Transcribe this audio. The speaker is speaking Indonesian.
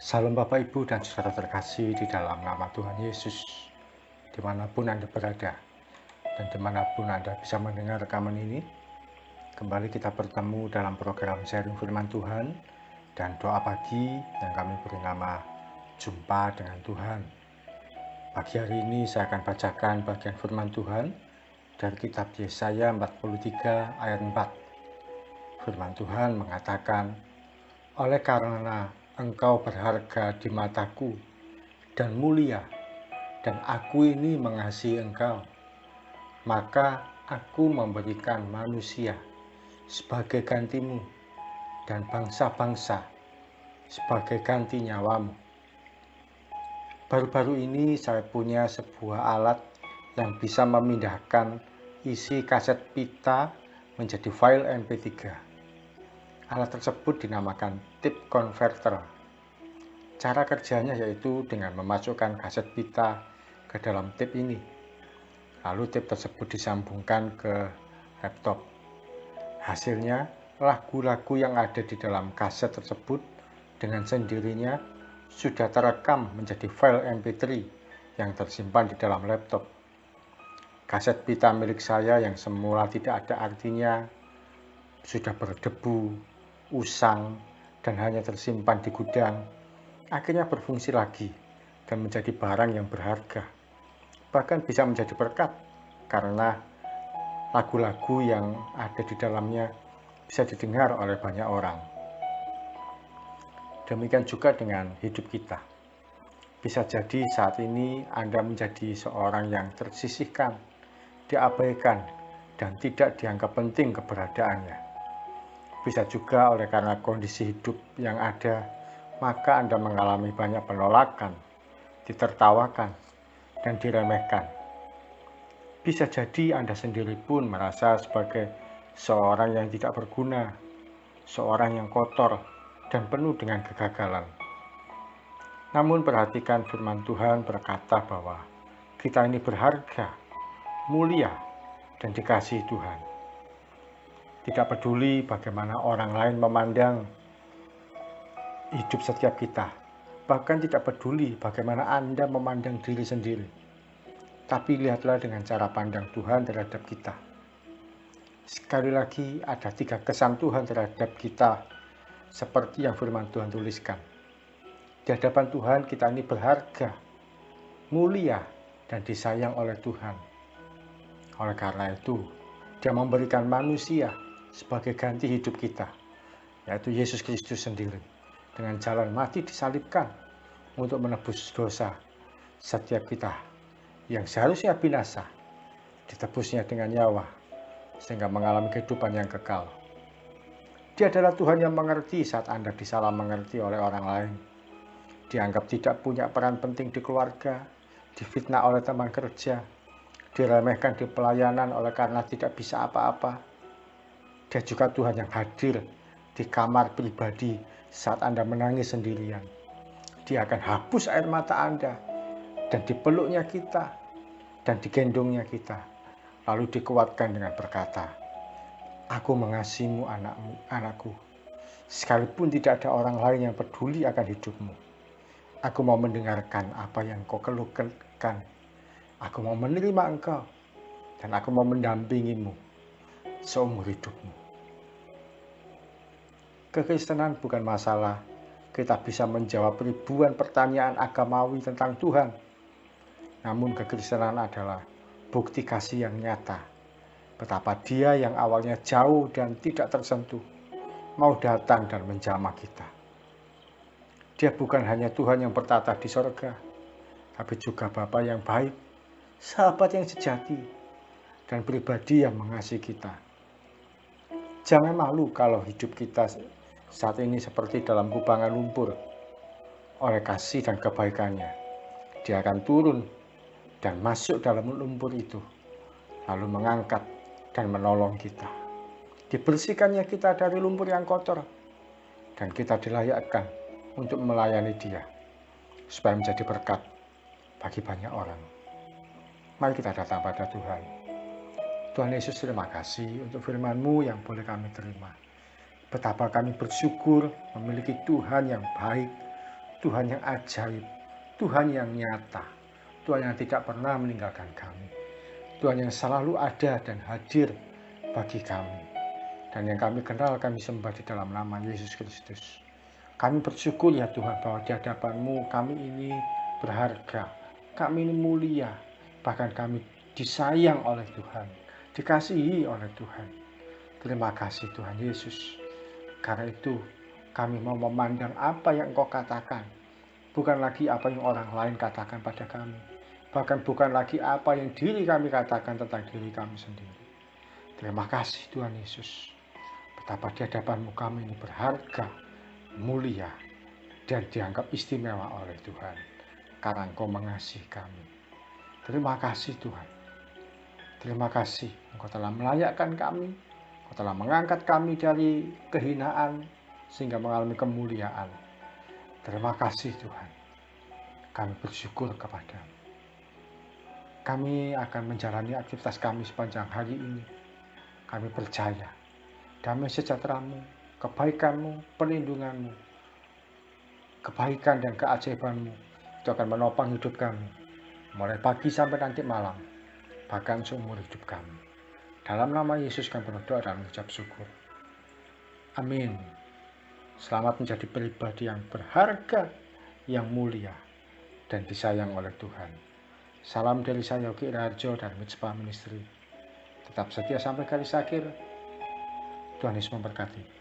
Salam Bapak, Ibu, dan saudara terkasih di dalam nama Tuhan Yesus, dimanapun Anda berada, dan dimanapun Anda bisa mendengar rekaman ini. Kembali kita bertemu dalam program sharing firman Tuhan dan doa pagi yang kami beri nama Jumpa dengan Tuhan. Pagi hari ini saya akan bacakan bagian firman Tuhan dari kitab Yesaya 43 ayat 4. Firman Tuhan mengatakan, oleh karena Engkau berharga di mataku dan mulia, dan aku ini mengasihi Engkau, maka aku memberikan manusia sebagai gantimu dan bangsa-bangsa sebagai ganti nyawamu. Baru-baru ini saya punya sebuah alat yang bisa memindahkan isi kaset pita menjadi file MP3. Alat tersebut dinamakan tape converter. Cara kerjanya yaitu dengan memasukkan kaset pita ke dalam tape ini. Lalu tape tersebut disambungkan ke laptop. Hasilnya, lagu-lagu yang ada di dalam kaset tersebut dengan sendirinya sudah terekam menjadi file MP3 yang tersimpan di dalam laptop. Kaset pita milik saya yang semula tidak ada artinya, sudah berdebu, usang, dan hanya tersimpan di gudang, akhirnya berfungsi lagi dan menjadi barang yang berharga. Bahkan bisa menjadi berkat karena lagu-lagu yang ada di dalamnya bisa didengar oleh banyak orang. Demikian juga dengan hidup kita. Bisa jadi saat ini Anda menjadi seorang yang tersisihkan, diabaikan, dan tidak dianggap penting keberadaannya. Bisa juga oleh karena kondisi hidup yang ada, maka Anda mengalami banyak penolakan, ditertawakan, dan diremehkan. Bisa jadi Anda sendiri pun merasa sebagai seorang yang tidak berguna, seorang yang kotor, dan penuh dengan kegagalan. Namun perhatikan firman Tuhan berkata bahwa kita ini berharga, mulia, dan dikasihi Tuhan. Tidak peduli bagaimana orang lain memandang hidup setiap kita, bahkan tidak peduli bagaimana Anda memandang diri sendiri. Tapi lihatlah dengan cara pandang Tuhan terhadap kita. Sekali lagi ada 3 kesan Tuhan terhadap kita seperti yang firman Tuhan tuliskan. Di hadapan Tuhan kita ini berharga, mulia, dan disayang oleh Tuhan. Oleh karena itu, Dia memberikan manusia sebagai ganti hidup kita, yaitu Yesus Kristus sendiri, dengan jalan mati disalibkan untuk menebus dosa setiap kita yang seharusnya binasa, ditebusnya dengan nyawa sehingga mengalami kehidupan yang kekal. Dia adalah Tuhan yang mengerti saat Anda disalah mengerti oleh orang lain, dianggap tidak punya peran penting di keluarga, difitnah oleh teman kerja, diremehkan di pelayanan oleh karena tidak bisa apa-apa. Dia juga Tuhan yang hadir di kamar pribadi saat Anda menangis sendirian. Dia akan hapus air mata Anda dan dipeluknya kita dan digendongnya kita. Lalu dikuatkan dengan berkata, aku mengasihimu anakku. Sekalipun tidak ada orang lain yang peduli akan hidupmu. Aku mau mendengarkan apa yang kau keluhkan. Aku mau menerima engkau dan aku mau mendampingimu seumur hidupmu. Kekristenan bukan masalah kita bisa menjawab ribuan pertanyaan agamawi tentang Tuhan. Namun kekristenan adalah bukti kasih yang nyata. Betapa Dia yang awalnya jauh dan tidak tersentuh, mau datang dan menjamah kita. Dia bukan hanya Tuhan yang bertata di sorga, tapi juga Bapa yang baik, sahabat yang sejati, dan pribadi yang mengasihi kita. Jangan malu kalau hidup kita saat ini seperti dalam kubangan lumpur. Oleh kasih dan kebaikannya, Dia akan turun dan masuk dalam lumpur itu, lalu mengangkat dan menolong kita. Dibersihkannya kita dari lumpur yang kotor, dan kita dilayakkan untuk melayani Dia, supaya menjadi berkat bagi banyak orang. Mari kita datang pada Tuhan. Tuhan Yesus, terima kasih untuk firman-Mu yang boleh kami terima. Betapa kami bersyukur memiliki Tuhan yang baik, Tuhan yang ajaib, Tuhan yang nyata, Tuhan yang tidak pernah meninggalkan kami, Tuhan yang selalu ada dan hadir bagi kami, dan yang kami kenal, kami sembah di dalam nama Yesus Kristus. Kami bersyukur ya Tuhan, bahwa di hadapan-Mu kami ini berharga, kami ini mulia, bahkan kami disayang oleh Tuhan, dikasihi oleh Tuhan. Terima kasih Tuhan Yesus. Karena itu kami mau memandang apa yang Engkau katakan, bukan lagi apa yang orang lain katakan pada kami, bahkan bukan lagi apa yang diri kami katakan tentang diri kami sendiri. Terima kasih Tuhan Yesus. Betapa di hadapan-Mu kami ini berharga, mulia, dan dianggap istimewa oleh Tuhan, karena Engkau mengasihi kami. Terima kasih Tuhan. Terima kasih Engkau telah melayakkan kami, Engkau telah mengangkat kami dari kehinaan sehingga mengalami kemuliaan. Terima kasih Tuhan. Kami bersyukur kepada-Mu. Kami akan menjalani aktivitas kami sepanjang hari ini. Kami percaya damai sejahtera-Mu, kebaikan-Mu, perlindungan-Mu, kebaikan dan keajaiban-Mu itu akan menopang hidup kami mulai pagi sampai nanti malam, bahkan seumur hidup kami. Dalam nama Yesus kami berdoa dan mengucap syukur. Amin. Selamat menjadi pribadi yang berharga, yang mulia, dan disayang oleh Tuhan. Salam dari saya Yogi Raharjo dan Mitzvah Ministry. Tetap setia sampai garis akhir. Tuhan Yesus memberkati.